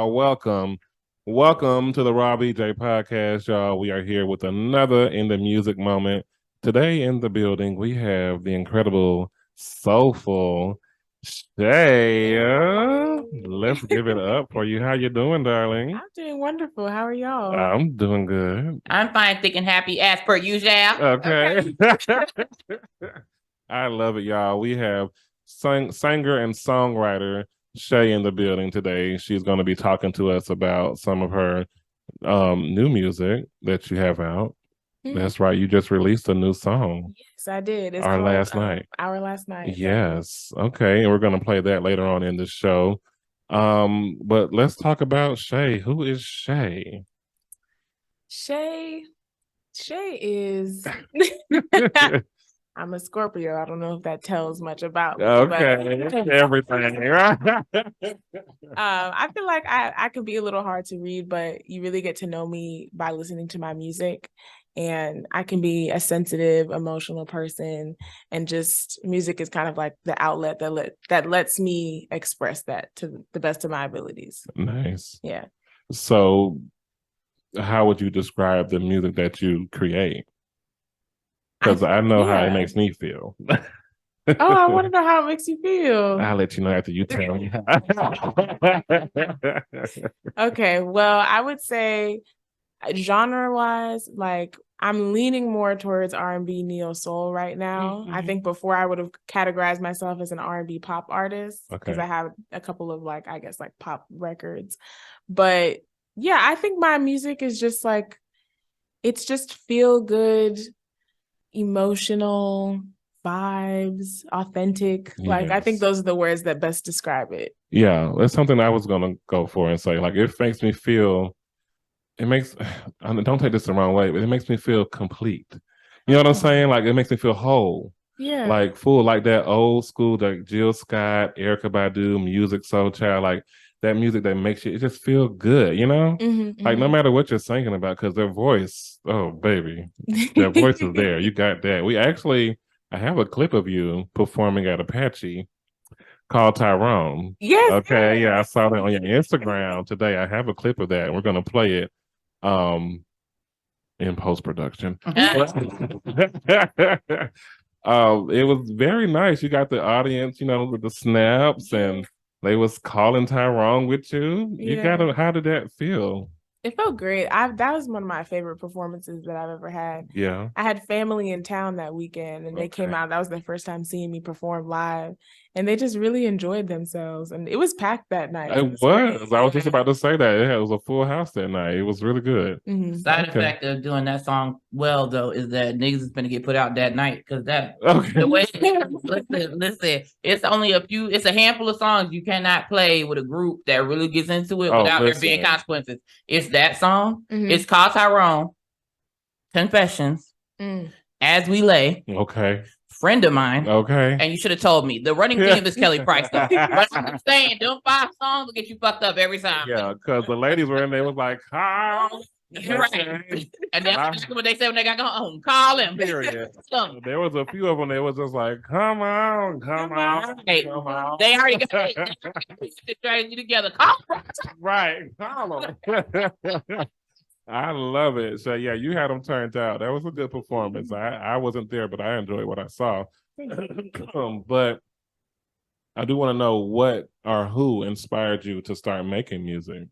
y'all. Welcome to the Rob EJ podcast, y'all. We are here with another In the Music moment. Today in the building, we have the incredible, soulful Shea. Let's give it up for you. How you doing, darling? I'm doing wonderful. How are y'all? I'm doing good. I'm fine, thick, and happy as per usual. Okay. I love it, y'all. We have singer and songwriter Shea in the building today. She's going to be talking to us about some of her new music that you have out. That's right. You just released a new song. Yes, I did. It's Our called, Last Night. Our Last Night. Yes. Okay. And we're going to play that later on in the show. But let's talk about Shea. Who is Shea? Shea is... I'm a Scorpio. I don't know if that tells much about me. Okay. But... Everything. I feel like I could be a little hard to read, but you really get to know me by listening to my music. And I can be a sensitive, emotional person, and just music is kind of like the outlet that lets me express that to the best of my abilities. Nice. Yeah. So, how would you describe the music that you create? Because I know how it makes me feel. I want to know how it makes you feel. I'll let you know after you tell me. Okay, well, I would say genre-wise, like I'm leaning more towards R&B neo soul right now. I think before I would have categorized myself as an R&B pop artist because I have a couple of like pop records. But yeah, I think my music is just like, it's just feel good, emotional vibes, authentic. Yes. Like I think those are the words that best describe it. Yeah, that's something I was gonna go for and say, like, it makes me feel, don't take this the wrong way, but it makes me feel complete. You know what I'm saying? Like it makes me feel whole. Yeah. Like full, like that old school, like Jill Scott, Erykah Badu, Music Soul Child, like that music that makes you, it just feel good, you know? Like no matter what you're singing about, because their voice, oh baby, their voice is there. You got that. I have a clip of you performing at Apache called Tyrone. Yes. Okay, yeah, I saw that on your Instagram today. I have a clip of that, and we're gonna play it in post-production. It was very nice. You got the audience, with the snaps, and they was calling Tyrone with you. How did that feel? It felt great. That was one of my favorite performances that I've ever had. Yeah. I had family in town that weekend and they came out. That was their first time seeing me perform live. And they just really enjoyed themselves. And it was packed that night. It was. I was just about to say that. It was a full house that night. It was really good. Side effect of doing that song well, though, is that niggas is going to get put out that night. Because the way, listen, it's only it's a handful of songs you cannot play with a group that really gets into it without there being consequences. It's that song. It's called Tyrone, Confessions, As We Lay. Okay. Friend of mine. Okay. And you should have told me. The running theme is Kelly Price. But I'm saying, them 5 songs will get you fucked up every time. Yeah, because the ladies were in there, was like, "How?" Right. And that's what they said when they got home. Call him. Period. There was a few of them that was just like, come on. Hey, come on. They already got the strategy together. Call them. Right. Call them. I love it. So yeah, you had them turned out. That was a good performance. I wasn't there, but I enjoyed what I saw. But I do want to know what or who inspired you to start making music.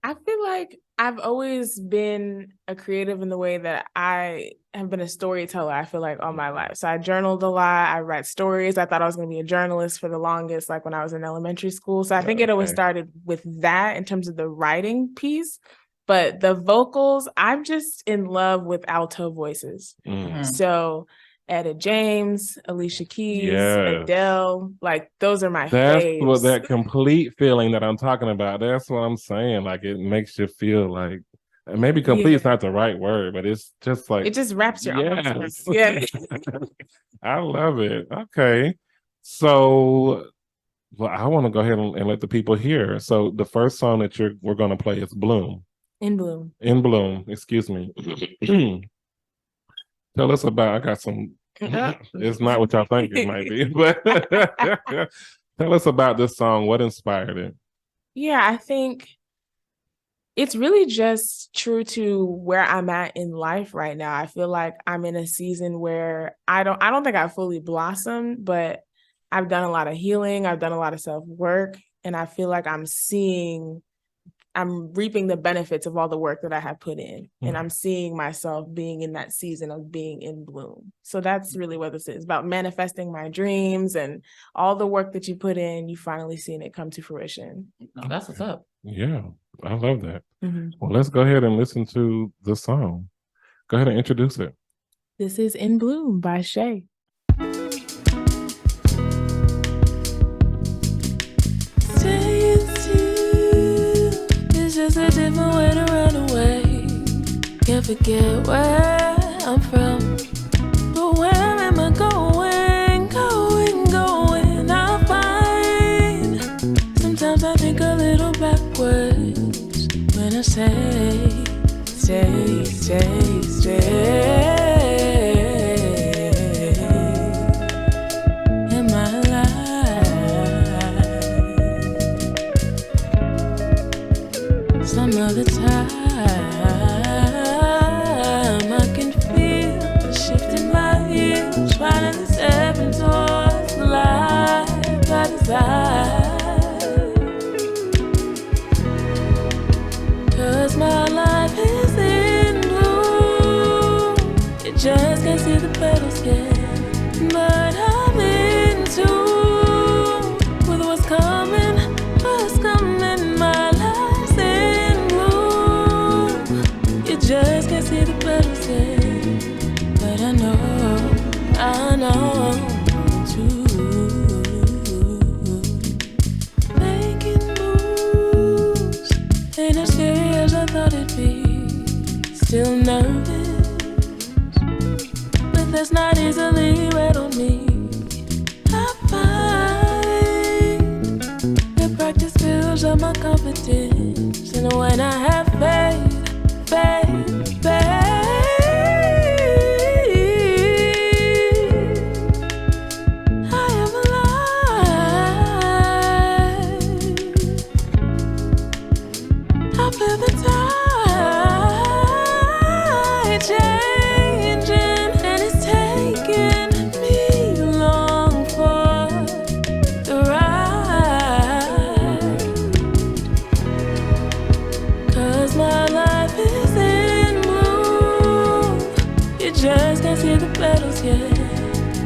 I feel like I've always been a creative in the way that I have been a storyteller, I feel like, all my life. So I journaled a lot. I write stories. I thought I was going to be a journalist for the longest, like when I was in elementary school. So I think it always started with that in terms of the writing piece. But the vocals, I'm just in love with alto voices. So Etta James, Alicia Keys, Adele, like those are my faves. That's what that complete feeling that I'm talking about. That's what I'm saying. Like it makes you feel like, maybe complete is not the right word, but it's just like, it just wraps your arms. I love it. Okay. So I want to go ahead and let the people hear. So the first song that we're going to play is Bloom. In Bloom. In Bloom, excuse me. Tell us about, I got some, it's not what y'all think it might be, but tell us about this song. What inspired it? Yeah, I think it's really just true to where I'm at in life right now. I feel like I'm in a season where I don't think I fully blossomed, but I've done a lot of healing. I've done a lot of self-work, and I feel like I'm reaping the benefits of all the work that I have put in, and I'm seeing myself being in that season of being in bloom. So that's really what this is about, manifesting my dreams and all the work that you put in, you finally seeing it come to fruition. No, that's what's up. Yeah, I love that. Well, let's go ahead and listen to the song. Go ahead and introduce it. This is In Bloom by Shea. Just a different way to run away. Can't forget where I'm from, but where am I going? Going, I'll find. Sometimes I think a little backwards when I say, in my life. Some other time I can feel the shift in my heels, finally stepping towards the life I desire. 'Cause my life is in bloom. You just can't see the petals yet, but I'm in tune with what's coming, my life's in bloom. You just can't see the petals yet, but I know too. Making moves ain't as scary as I thought it'd be. Still nervous, but that's not easily read on me. I find that practice builds up my confidence, and when I have faith, I am alive. I feel the tide changing, and it's taking me long for the ride. 'Cause my life is in bloom. You just can't see the petals yet,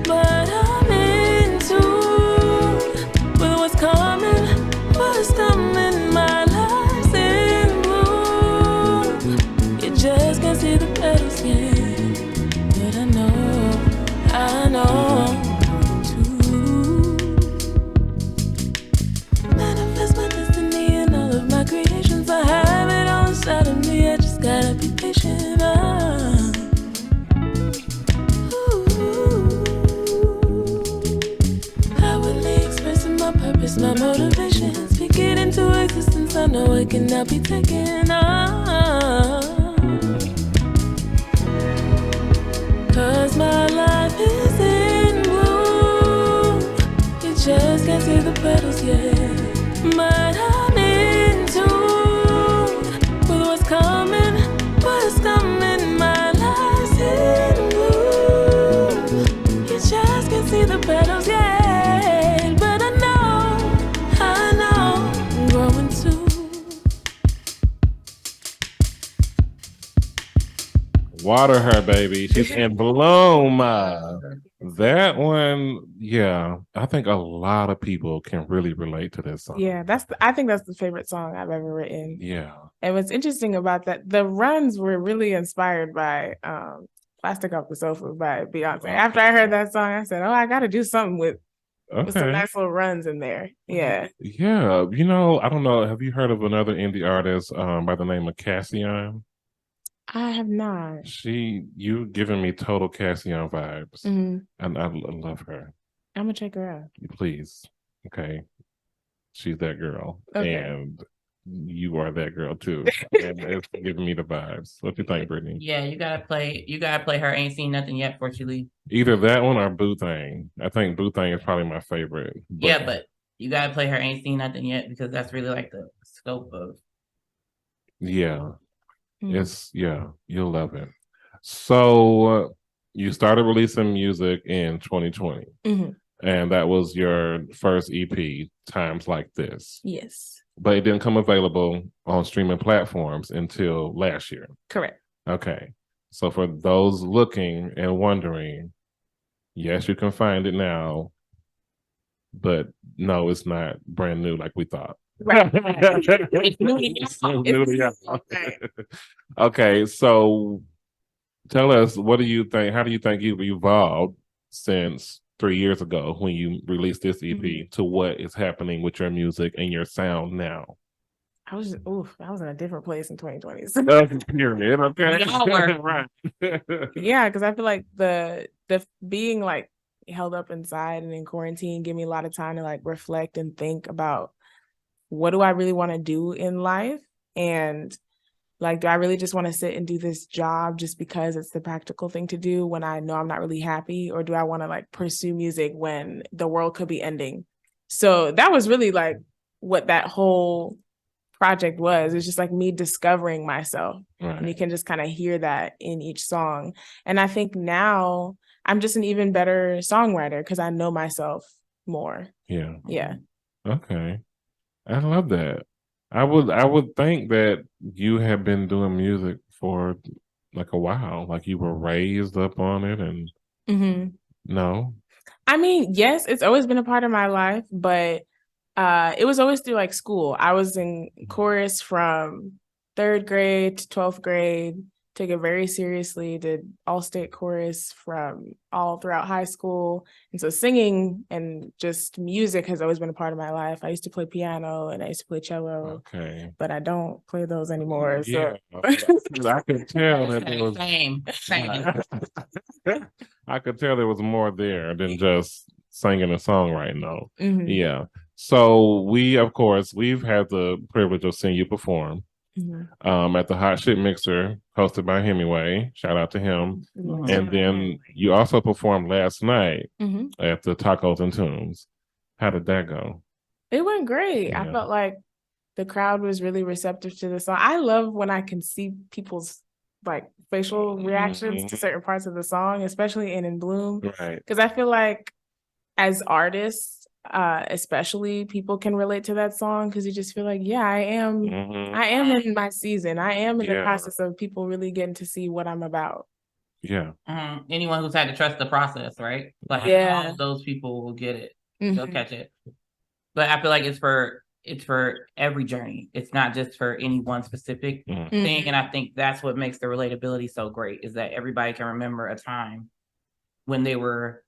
but I'm in tune with what's coming, my life's in bloom. You just can't see the petals yet, but I know too. Manifest my destiny and all of my creations. I have it all inside of me, I just gotta be patient. Outwardly expressing my purpose, my motivation. Speak it into existence, I know it cannot be taken on. 'Cause my life is in bloom. You just can't see the petals yet, but I'm in tune with what's coming, my life's in bloom. You just can't see the petals yet, but I know, I'm growing too. Water her, baby. She's in bloom. That one, yeah, I think a lot of people can really relate to this song. Yeah, I think that's the favorite song I've ever written. Yeah. And what's interesting about that, the runs were really inspired by Plastic Off the Sofa by Beyonce. After I heard that song, I said, I got to do something with some nice little runs in there. Yeah. Yeah. You know, I don't know. Have you heard of another indie artist by the name of Hatiain? I have not. You giving me total Hatiain vibes. And I love her. I'm going to check her out. Please. Okay. She's that girl. Okay. And you are that girl too. And it's giving me the vibes. What do you think, Brittany? Yeah, you gotta play her Ain't Seen Nothing Yet before she leave. Either that one or Boo Thing. I think Boo Thing is probably my favorite. But you gotta play her Ain't Seen Nothing Yet, because that's really like the scope of. Yeah. You'll love it. So you started releasing music in 2020. And that was your first EP, Times Like This. Yes. But it didn't come available on streaming platforms until last year. Correct. Okay. So for those looking and wondering, yes, you can find it now, but no, it's not brand new like we thought. Right. Okay, so tell us, what do you think? How do you think you've evolved since 3 years ago when you released this EP to what is happening with your music and your sound now? I was in a different place in 2020. Period. Okay. Right. Yeah, because I feel like the being like held up inside and in quarantine gave me a lot of time to like reflect and think about what do I really want to do in life, and like, do I really just want to sit and do this job just because it's the practical thing to do when I know I'm not really happy? Or do I want to like pursue music when the world could be ending? So that was really like what that whole project was. It's just like me discovering myself. Right. And you can just kind of hear that in each song. And I think now I'm just an even better songwriter because I know myself more. Yeah. Yeah. Okay. I love that. I would think that you have been doing music for like a while, like you were raised up on it, and no. I mean, yes, it's always been a part of my life, but it was always through like school. I was in chorus from 3rd grade to 12th grade, took it very seriously, did all-state chorus from all throughout high school. And so singing and just music has always been a part of my life. I used to play piano and I used to play cello, but I don't play those anymore. So I could tell that there was same. I could tell there was more there than just singing a song right now. Yeah. So we've had the privilege of seeing you perform. At the Hot Shit Mixer, hosted by Hemingway. Shout out to him. And then you also performed last night at the Tacos and Tunes. How did that go? It went great. I felt like the crowd was really receptive to the song. I love when I can see people's like facial reactions to certain parts of the song, especially in Bloom. Right. Because I feel like as artists, especially, people can relate to that song because you just feel like, yeah, I am in my season. I am in the process of people really getting to see what I'm about. Yeah. Anyone who's had to trust the process, right? Like all of those people will get it. They'll catch it. But I feel like it's for every journey. It's not just for any one specific thing. And I think that's what makes the relatability so great, is that everybody can remember a time when they were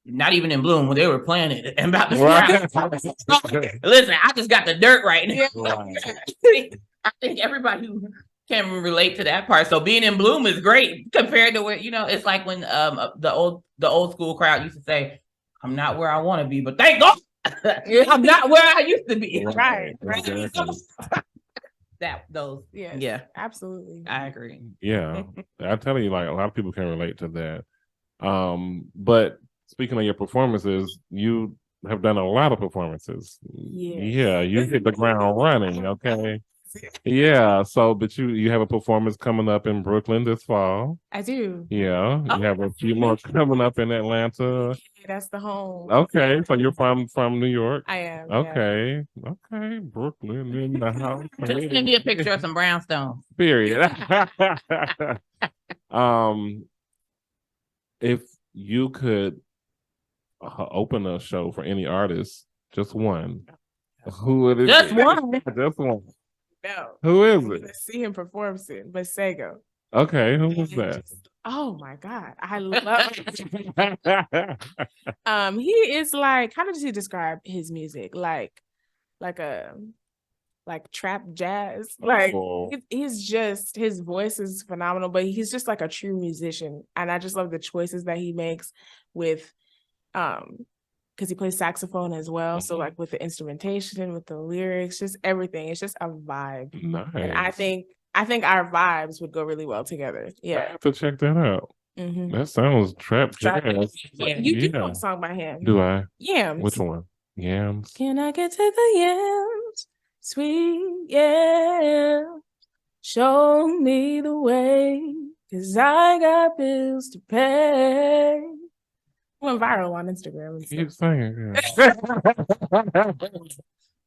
not even in bloom, when they were playing it and about to listen, I just got the dirt right now. I think everybody who can relate to that part. So being in bloom is great compared to where, it's like when the old school crowd used to say, I'm not where I want to be, but thank God I'm not where I used to be. Right. Yeah, absolutely. I agree. Yeah. I tell you, like, a lot of people can relate to that. But speaking of your performances, you have done a lot of performances. Yeah, you hit the ground running, okay? Yeah, so, but you have a performance coming up in Brooklyn this fall. I do. Yeah, you have a few more coming up in Atlanta. That's the home. Okay, so you're from New York? I am. Okay, okay, Brooklyn in the house. Just send me a picture of some brownstones. Period. If you could open a show for any artist, just one, who would it be? Just one? Just one. No. Who is it? Let's see him perform soon. Masego. Okay, who was that? Oh my God, I love him. He is like, how does he describe his music? Like trap jazz. Like he's just, his voice is phenomenal, but he's just like a true musician, and I just love the choices that he makes with because he plays saxophone as well. So like with the instrumentation, with the lyrics, just everything. It's just a vibe. Nice. And I think our vibes would go really well together. Yeah. I have to check that out. That sounds trap jazz. You know a song by him. Do I? Yams. Which one? Yams. Can I get to the yams? Sweet, yeah. Show me the way, 'cause I got bills to pay. Went viral on Instagram. And Keep stuff. singing, girl.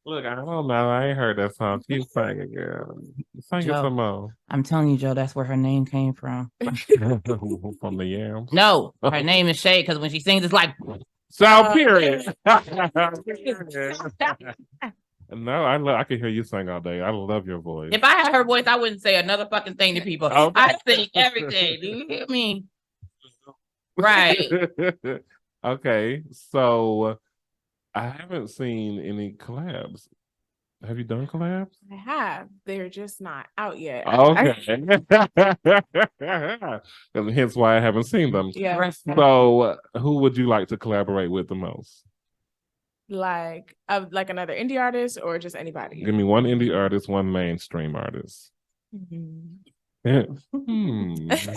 Look, I don't know. I ain't heard that song. Keep singing, girl. Sing it Joe. some more. I'm telling you, Joe, that's where her name came from. From the yams. No, her name is Shea because when she sings, it's like. So period. No, I can hear you sing all day. I love your voice. If I had her voice, I wouldn't say another fucking thing to people. Okay. I sing every day. Do you hear me? Right. Okay, so I haven't seen any collabs. Have you done collabs? I have. They're just not out yet. Okay. Hence why I haven't seen them. Yeah. So who would you like to collaborate with the most? Like another indie artist or just anybody? Give me one indie artist, one mainstream artist.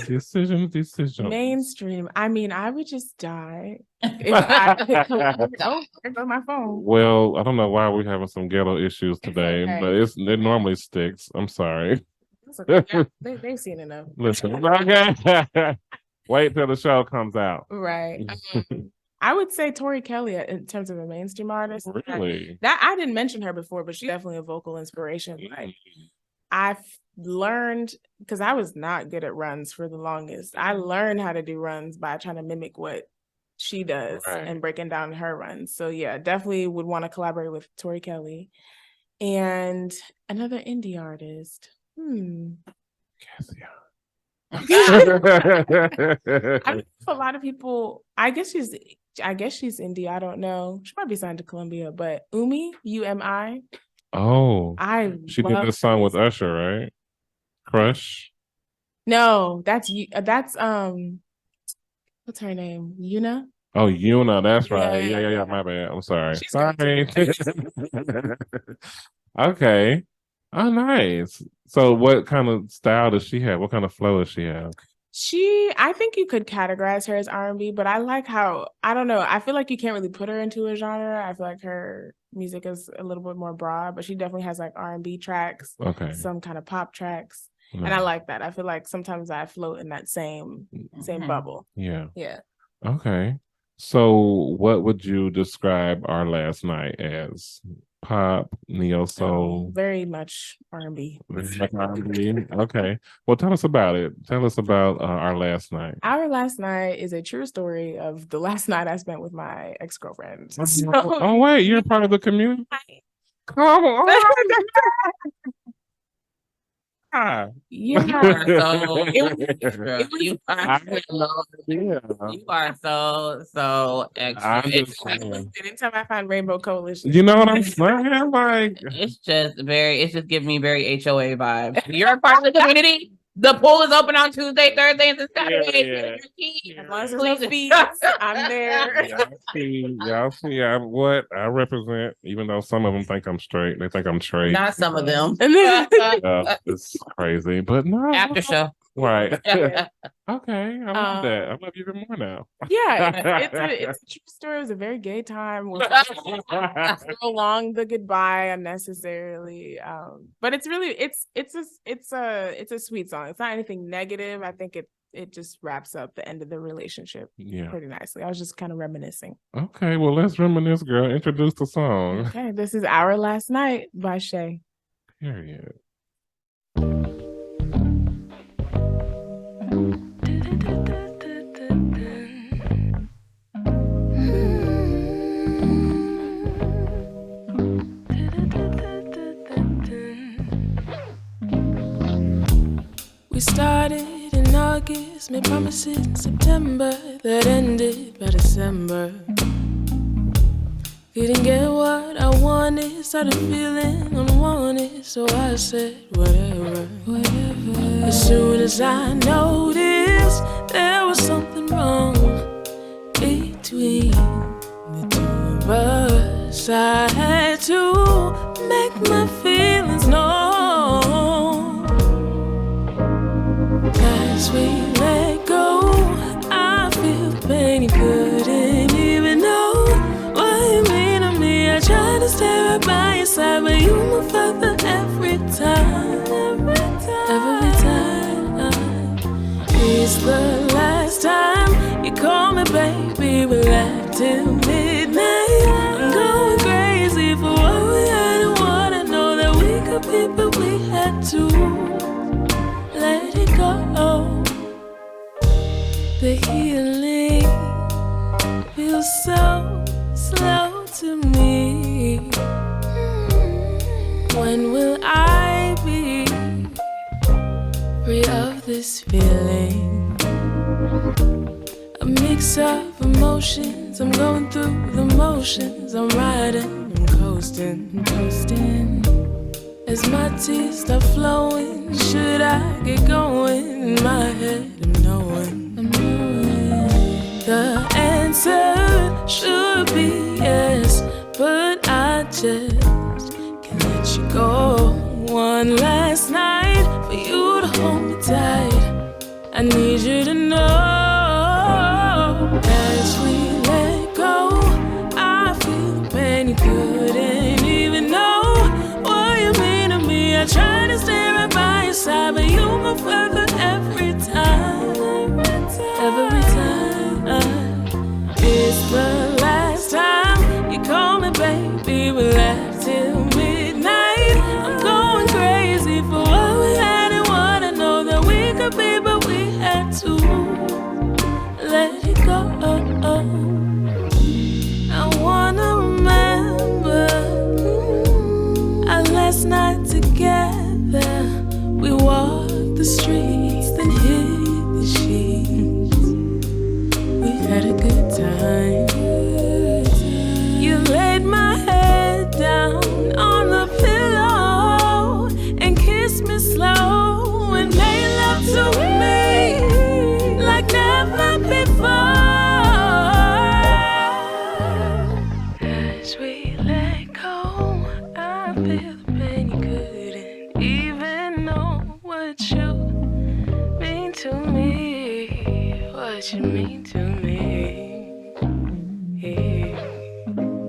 Decision. Mainstream. I mean, I would just die if I could collab. Oh, there's on my phone. Well, I don't know why we're having some ghetto issues today, okay. but it normally sticks. I'm sorry. It's okay. They've seen enough. Listen, okay. Wait till the show comes out. Right. I would say Tori Kelly in terms of a mainstream artist. Really? That I didn't mention her before, but she's definitely a vocal inspiration. Like I've learned, because I was not good at runs for the longest. I learned how to do runs by trying to mimic what she does and breaking down her runs. So yeah, definitely would want to collaborate with Tori Kelly. And another indie artist. I mean, a lot of people, I guess she's indie. I don't know. She might be signed to Columbia, but Umi, U-M-I. Oh, she did love this song with Usher, right? Crush. No, that's what's her name? Yuna. Oh, Yuna, that's right. Yeah. My bad. I'm sorry. She's sorry. Okay. Oh, nice. So, what kind of style does she have? What kind of flow does she have? I think you could categorize her as R&B, but I like how, I don't know, I feel like you can't really put her into a genre. I feel like her music is a little bit more broad, but she definitely has like R&B tracks, some kind of pop tracks. And I like that. I feel like sometimes I float in that same bubble. Yeah. Okay. So what would you describe our last night as? Pop, neo soul? Very much R&B. Okay. Well, tell us about it. Tell us about our last night. Our last night is a true story of the last night I spent with my ex-girlfriend. Oh, wait, you're part of the community? Come on. You are so extra. Anytime I find Rainbow Coalition, you know what I'm saying? Like, it's just giving me very HOA vibes. You're a part of the community. The pool is open on Tuesday, Thursday, and Saturday. As long as there's no fees, I'm there. Y'all see what I represent, even though some of them think I'm straight. They think I'm straight. Not some of them. It's crazy, but no. After show. Right. Okay. I love that. I love you even more now. Yeah, it's a true story. It was a very gay time. Prolong the goodbye unnecessarily. But it's really it's a sweet song. It's not anything negative. I think it just wraps up the end of the relationship pretty nicely. I was just kind of reminiscing. Okay, well, let's reminisce, girl. Introduce the song. Okay, this is Our Last Night by Shea. Period. We started in August, made promises in September that ended by December. Didn't get what I wanted, started feeling unwanted, so I said whatever. As soon as I noticed there was something wrong between the two of us, I had to make my feelings known. As we let go, I feel pain you couldn't even know what you mean to me. I tried to stay right by your side, but you moved out baby, we laugh till midnight. I'm going crazy for what we had and what I know that we could be, but we had to let it go. The healing feels so slow to me. When will I be free of this feeling? A mix of emotions, I'm going through the motions. I'm riding, I'm coasting, coasting. As my tears start flowing, should I get going? In my head, I'm knowing, the answer should be yes, but I just can't let you go. One last night for you to hold me tight. I need you to know. As we let go, I feel the pain. You couldn't even know what you mean to me. I try to stay right by your side, but you move further every time. Every time. It's the last time you call me baby. We laugh till midnight. I'm going crazy for what we had and what I know that we could be, but we had to let it go. I wanna remember our last night together. We walked the streets, then hit the sheets. We had a good time. You laid my head down on the pillow and kissed me slow and made love to me like never before. As we let go, I feel the pain. You couldn't even know what you mean to me. What you mean to me.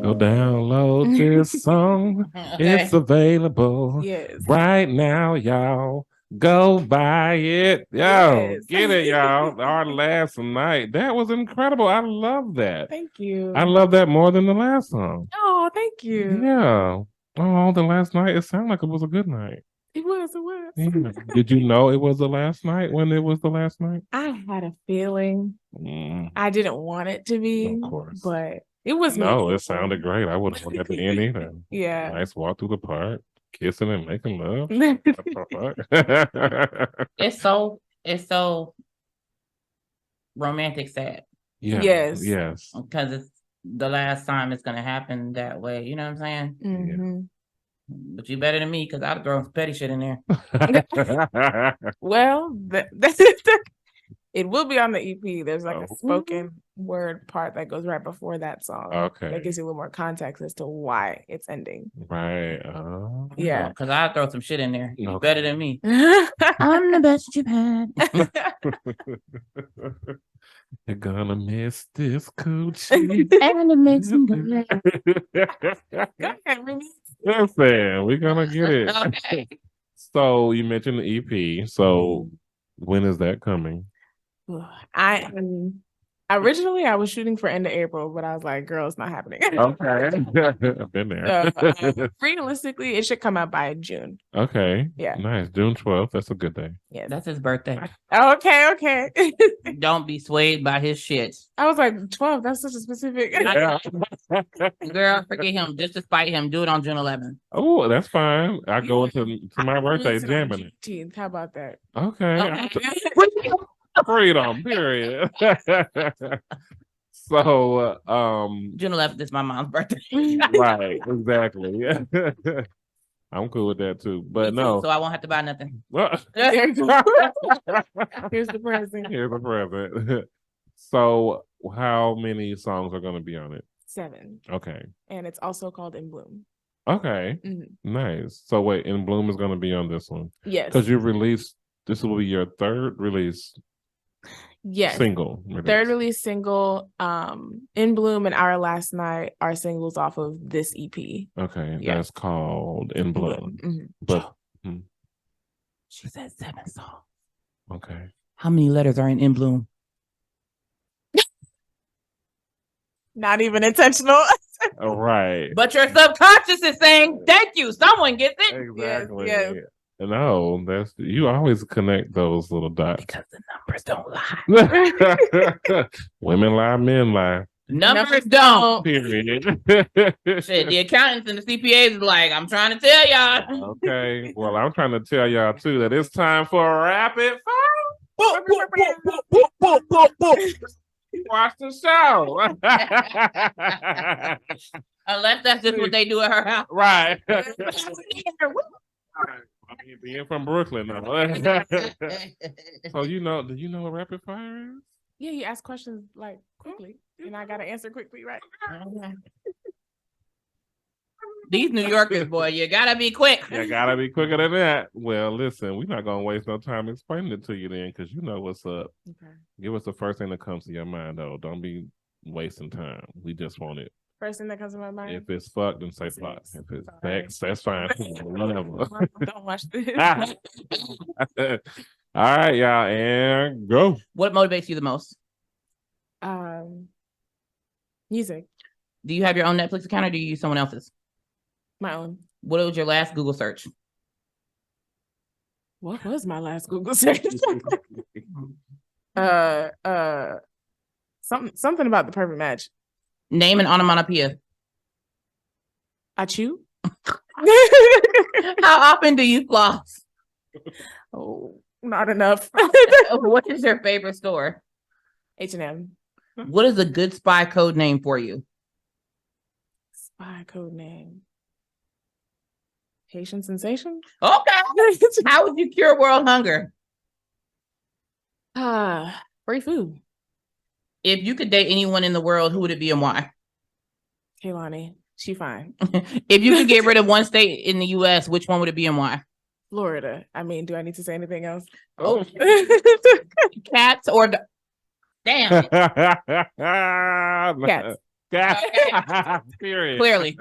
Go download this song. Okay. It's available Yes. right now, y'all. Go buy it. Yo, Yes. get it, y'all. Our last night. That was incredible. I love that. Thank you. I love that more than the last song. Oh, thank you. Yeah. Oh, the last night. It sounded like it was a good night. It was. It was. Yeah. Did you know it was the last night when it was the last night? I had a feeling. I didn't want it to be, Of course. but it was. No, meaningful. it sounded great. I wouldn't want at the end either. Yeah. Nice walk through the park, kissing and making love. It's so romantic sad Yeah. Yes. Yes. because it's the last time it's gonna happen that way. You know what I'm saying? Mhm. But you better than me because I'd throw some petty shit in there. Well, it will be on the EP. There's like a spoken word part that goes right before that song. Okay. That gives you a little more context as to why it's ending. Right. Yeah. Because I'd throw some shit in there. You Okay. better than me. You're I'm the best you've had. You're gonna miss this coochie. And it makes me good. Listen, we're gonna get it. Okay. So you mentioned the EP. So when is that coming? Originally I was shooting for end of April, but I was like, girl, it's not happening. Okay. I've been there. Realistically, it should come out by June. Okay. Yeah. Nice. June 12th. That's a good day. Yes. That's his birthday. Okay. Don't be swayed by his shit. I was like, 12, that's such a specific. Yeah. Girl, forget him. Just to spite him, do it on June 11th. Oh, that's fine. I go into my birthday Release it on jamming it. Juneteenth. How about that? Okay. Okay. Freedom, period. So, June 11th is my mom's birthday. right, exactly. I'm cool with that too. But Me too, no. so I won't have to buy nothing. There you go. Here's the present. Here's the present. So, how many songs are going to be on it? 7. Okay. And it's also called In Bloom. Okay. Mhm. Nice. So, wait, In Bloom is going to be on this one? Yes. Because you released, this will be your third release. Yes. Single. Third release single, In Bloom and Our Last Night are singles off of this EP. Okay. Yeah. That's called In Bloom. Mhm. But, She said 7 songs. okay. How many letters are in Bloom? Not even intentional. All right. But your subconscious is saying, thank you. Someone gets it. Exactly. Yes. No, that's you always connect those little dots. Because the numbers don't lie. Women lie, men lie. Numbers don't. Period. Shit, the accountants and the CPAs is like, I'm trying to tell y'all. Okay. Well, I'm trying to tell y'all too that it's time for rapid fire. Watch the show. Unless that's just what they do at her house. Right. I mean, being from Brooklyn, though. So do you know what rapid fire is? Yeah, you ask questions like quickly, and I gotta answer quickly, right? These New Yorkers, boy, you gotta be quick. You gotta be quicker than that. Well, listen, we're not gonna waste no time explaining it to you then, because you know what's up. Okay. Give us the first thing that comes to your mind, though. Don't be wasting time. We just want it. First thing that comes to my mind. If it's fuck, then say fuck. If it's sex, that's fine. Whatever. Don't watch this. All right, y'all, and go. What motivates you the most? Music. Do you have your own Netflix account or do you use someone else's? My own. What was your last Google search? What was my last Google search? Something about the perfect match. Name an onomatopoeia. I chew. How often do you floss? Oh, not enough. What is your favorite store? H&M. What is a good spy code name for you? Spy code name. Hatiain Sensation. Okay. How would you cure world hunger? Free food. If you could date anyone in the world, who would it be and why? Kehlani. She fine. If you could get rid of one state in the US, which one would it be and why? Florida. I mean, do I need to say anything else? Oh. Cats or damn. Cats. Period. Clearly.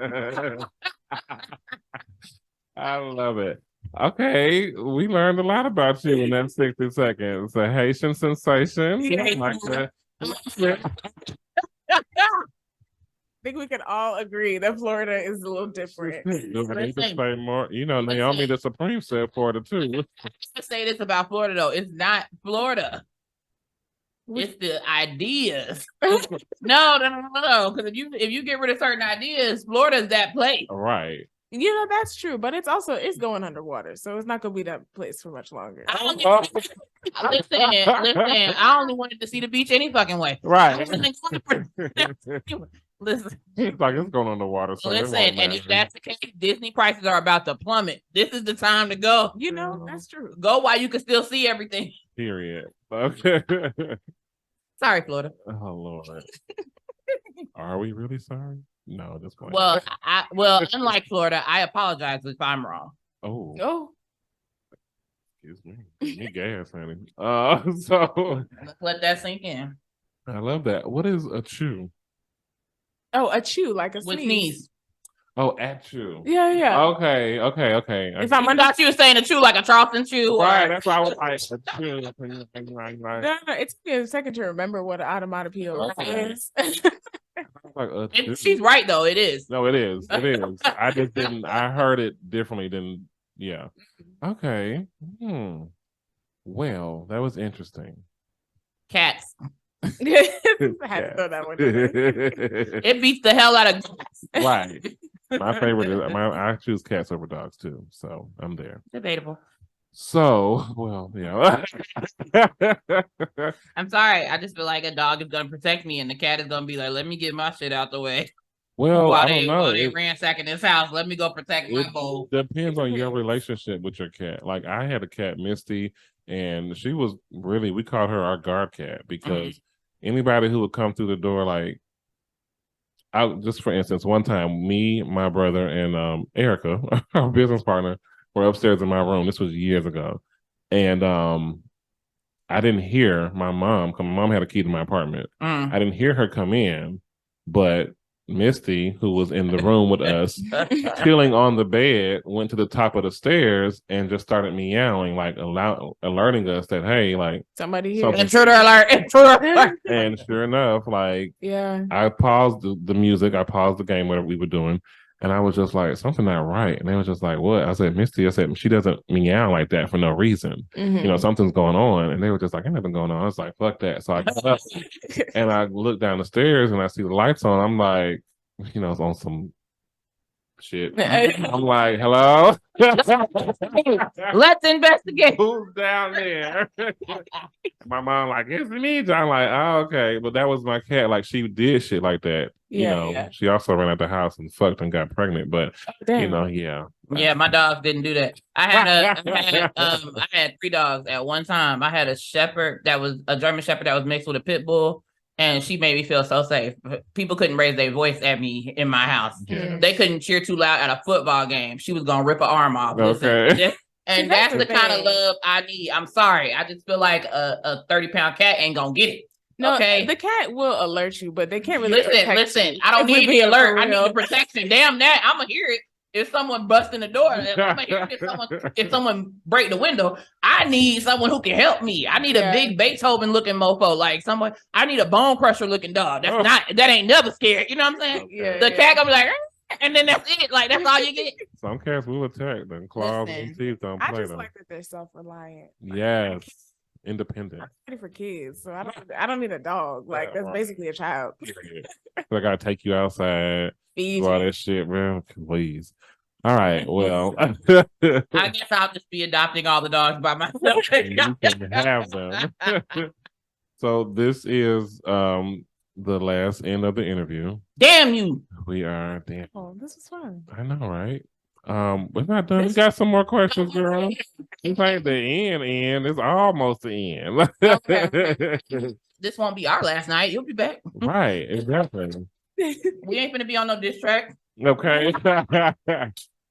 I love it. Okay, we learned a lot about you in that 60 seconds. A Hatiain Sensation. Like that. I think we can all agree that Florida is a little different. Do I need to say more? You know, Naomi the Supreme said Florida too. I say this about Florida though. It's not Florida. It's the ideas. No. Because if you get rid of certain ideas, Florida's that place. Right. You know, that's true, but it's going underwater, so it's not gonna be that place for much longer. Listen, I only wanted to see the beach any fucking way. Right. Listen. It's like it's going underwater. So listen, and if that's the case, Disney prices are about to plummet. This is the time to go. You know, that's true. Go while you can still see everything. Period. Okay. Sorry, Florida. Oh Lord. Are we really sorry? No, just point. Well, unlike Florida, I apologize if I'm wrong. Oh. Excuse me. Me gas, honey. So Let's let that sink in. I love that. What is a chew? Oh, a chew, like a With sneeze. Oh, at you. Yeah. Okay. If I'm under, thought you were saying a chew like a Charleston chew. Right, that's why I was like, a chew. No, it took me a second to remember what an onomatopoeia is. And she's right though. It is. No, it is. It is. I just didn't. I heard it differently than. Yeah. Okay. Well, that was interesting. Cats. I had to throw that one in there. It beats the hell out of cats. Right. My favorite is I choose cats over dogs too. So I'm there. Debatable. So, well, yeah. I'm sorry. I just feel like a dog is gonna protect me, and the cat is gonna be like, "Let me get my shit out the way." Well, I don't know. While they ransacking this house, let me go protect my bowl. Depends on your relationship with your cat. Like I had a cat, Misty, and she was really. We called her our guard cat because anybody who would come through the door, like, just for instance, one time, me, my brother, and Erica, our business partner, were upstairs in my room. This was years ago. And I didn't hear my mom come. My mom had a key to my apartment. I didn't hear her come in, but Misty, who was in the room with us, chilling on the bed, went to the top of the stairs and just started meowing, like alerting us that, hey, like somebody here. Intruder alert. And sure enough, like, yeah, I paused the music, I paused the game, whatever we were doing, and I was just like, something not right. And they was just like, what? I said, Misty, she doesn't meow like that for no reason. You know, something's going on. And they were just like, ain't nothing going on. I was like, fuck that. So I got up and I looked down the stairs and I see the lights on. I'm like, you know, it's on some shit. I'm like, hello? Let's investigate. Who's down there? My mom like, it's me. I'm like, oh, okay. But that was my cat. Like, she did shit like that. You know, she also ran out the house and fucked and got pregnant. But, you know, Yeah, my dogs didn't do that. I had 3 dogs at one time. I had a shepherd that was a German shepherd that was mixed with a pit bull. And she made me feel so safe. People couldn't raise their voice at me in my house. Yeah. They couldn't cheer too loud at a football game. She was gonna rip an arm off. Okay. And that's the kind of love I need. I'm sorry. I just feel like a 30-pound cat ain't gonna get it. No, okay. The cat will alert you, but they can't really listen. I don't need the alert. I need the protection. Damn that. I'm gonna hear it. If someone busts in the door, if someone break the window, I need someone who can help me. I need a big Beethoven looking mofo, like someone. I need a bone crusher looking dog. That ain't never scared. You know what I'm saying? Yeah, the cat gonna be like, and then that's it. Like that's all you get. Some cats will attack. Them claws and teeth don't play them. I just like that they're self-reliant. Yes. Independent. I'm ready for kids, so I don't need a dog. Like that's basically a child. I gotta take you outside. Do all that shit, bro. Please. All right. Well, I guess I'll just be adopting all the dogs by myself. You can have them. So this is the last end of the interview. Damn you. We are. Damn. Oh, this is fun. I know, right? We're not done. We got some more questions, girl. It's like the end. It's almost the end. Okay. This won't be our last night. You'll be back. Right. Exactly. We ain't gonna be on no diss track. Okay.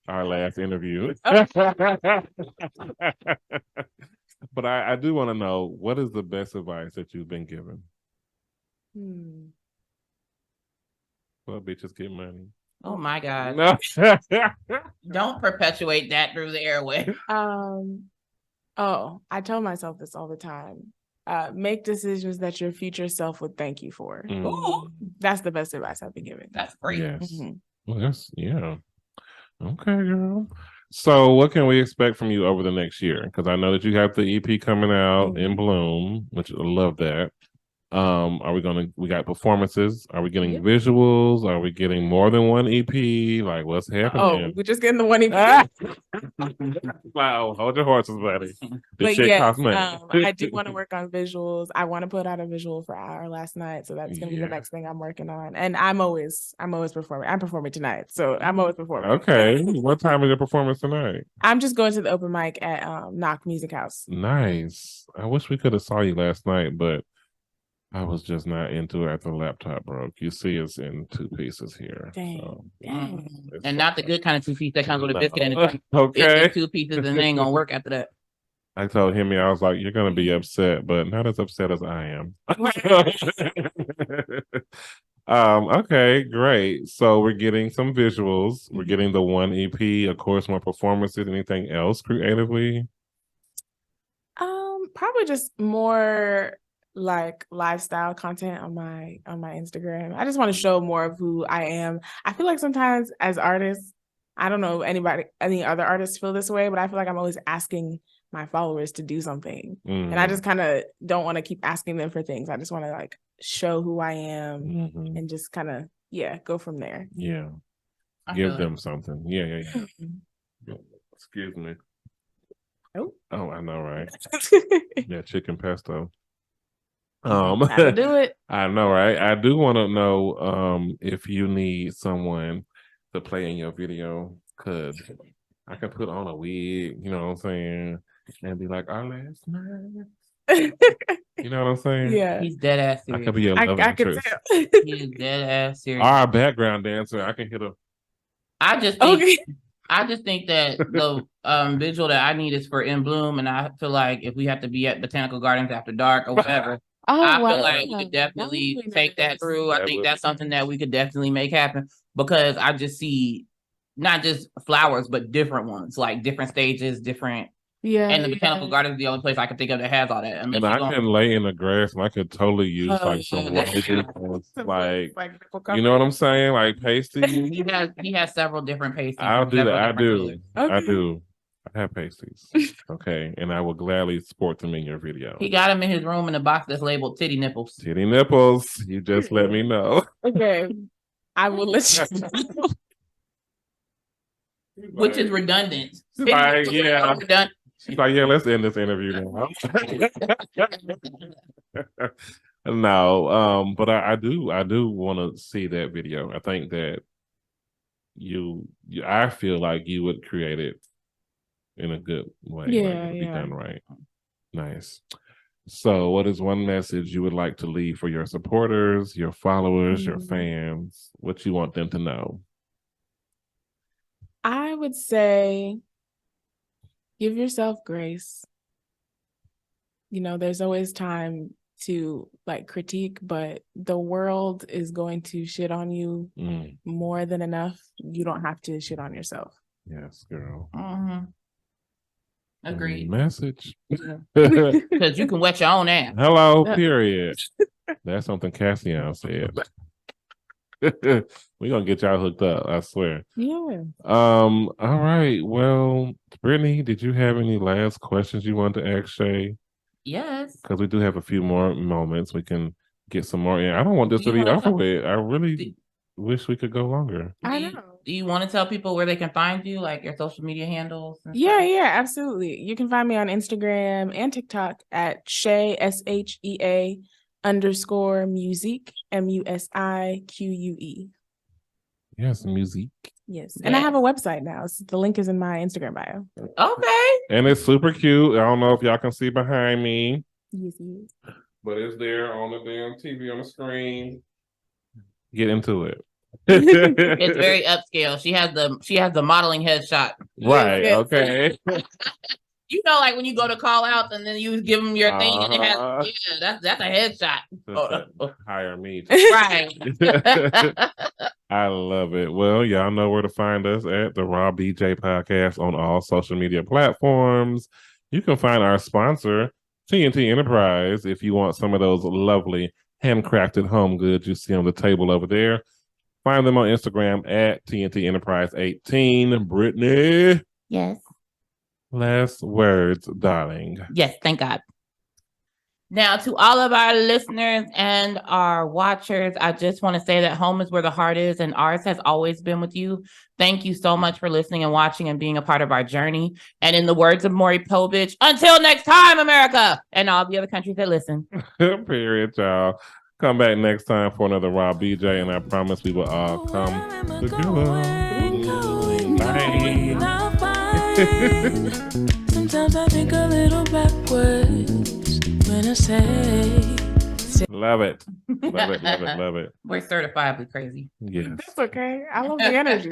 Our last interview. But I do want to know, what is the best advice that you've been given? Well, bitches get money. Oh my God. No. Don't perpetuate that through the airway. I tell myself this all the time. Make decisions that your future self would thank you for. That's the best advice I've been given. That's great. Yes. Well, okay, girl. So what can we expect from you over the next year? Because I know that you have the EP coming out in Bloom, which I love that. We got performances? Are we getting visuals? Are we getting more than one EP? Like, what's happening? We're just getting the one EP. Wow, hold your horses, buddy. But shit costs money. I do want to work on visuals. I want to put out a visual for our last night, so that's gonna be the next thing I'm working on. And I'm always performing. I'm performing tonight, so I'm always performing. Okay, what time is your performance tonight? I'm just going to the open mic at Knock Music House. Nice. I wish we could have saw you last night, but I was just not into it after the laptop broke. You see us in 2 pieces here. Dang. So, and not the good kind of 2 pieces that comes with a biscuit and a okay. It's 2 pieces and they ain't gonna work after that. I told him, I was like, you're gonna be upset, but not as upset as I am. Okay, great. So we're getting some visuals. We're getting the one EP, of course, more performances. Anything else creatively? Probably just more like lifestyle content on my Instagram. I just want to show more of who I am. I feel like sometimes as artists, I don't know any other artists feel this way, but I feel like I'm always asking my followers to do something. And I just kind of don't want to keep asking them for things. I just want to like show who I am and just kind of go from there. Yeah. Give them something. Yeah. Excuse me. Oh, I know, right? Yeah, chicken pesto. Gotta do it. I know, right? I do want to know if you need someone to play in your video, because I can put on a wig, you know what I'm saying, and be like, our last night. You know what I'm saying? Yeah. He's dead ass serious. I could be a love interest. He's dead ass serious. Our background dancer, I can hit a. I just think that the visual that I need is for In Bloom, and I feel like if we have to be at Botanical Gardens after dark or whatever, I feel like we could definitely take that through. I think that's something that we could definitely make happen because I just see not just flowers, but different ones, like different stages, different. Yeah. And the botanical garden is the only place I can think of that has all that. And I can lay in the grass and I could totally use like some like you know what I'm saying? Like pasties. He has several different pasties. I'll do that. I do. Okay. I do. I have pasties. Okay. And I will gladly sport them in your video. He got them in his room in a box that's labeled titty nipples. Titty nipples. You just let me know. Okay. I will let you know. Which is redundant. Like, yeah. She's like, yeah, let's end this interview now. No, but I do want to see that video. I think that I feel like you would create it in a good way. Yeah, like it would be done right. Nice. So, what is one message you would like to leave for your supporters, your followers, your fans? What you want them to know? I would say, give yourself grace. You know, there's always time to like critique, but the world is going to shit on you more than enough. You don't have to shit on yourself. Yes, girl. Agreed. Message. Because you can wet your own ass. Hello, period. That's something Hatiain said. We're gonna get y'all hooked up, I swear. Yeah. All right. Well, Brittany, did you have any last questions you wanted to ask Shea? Yes. Because we do have a few more moments. We can get some more in. I don't want this to be over with. I really wish we could go longer. I know. Do you want to tell people where they can find you, like your social media handles? Yeah, absolutely. You can find me on Instagram and TikTok at Shea, SHEA _musique, MUSIQUE. Yes, music. Yes. And I have a website now. So the link is in my Instagram bio. Okay. And it's super cute. I don't know if y'all can see behind me. Yes. But it's there on the damn TV on the screen. Get into it. It's very upscale. She has the modeling headshot. Right. Okay. You know, like when you go to call out and then you give them your thing and it has that's a headshot. Hire me. Right. I love it. Well, y'all know where to find us at the Raw BJ Podcast on all social media platforms. You can find our sponsor, TNT Enterprise, if you want some of those lovely handcrafted home goods you see on the table over there. Find them on Instagram at TNT Enterprise 18. Brittany. Yes. Last words, darling. Yes, thank God. Now, to all of our listeners and our watchers, I just want to say that home is where the heart is, and ours has always been with you. Thank you so much for listening and watching and being a part of our journey. And in the words of Maury Povich, until next time, America, and all the other countries that listen. Period, y'all. Come back next time for another Raw BJ, and I promise we will all come together. Bye. Sometimes I think a little backwards when I say love it. Love it, love it, love it. We're certifiably crazy. Yes. That's okay. I love the energy.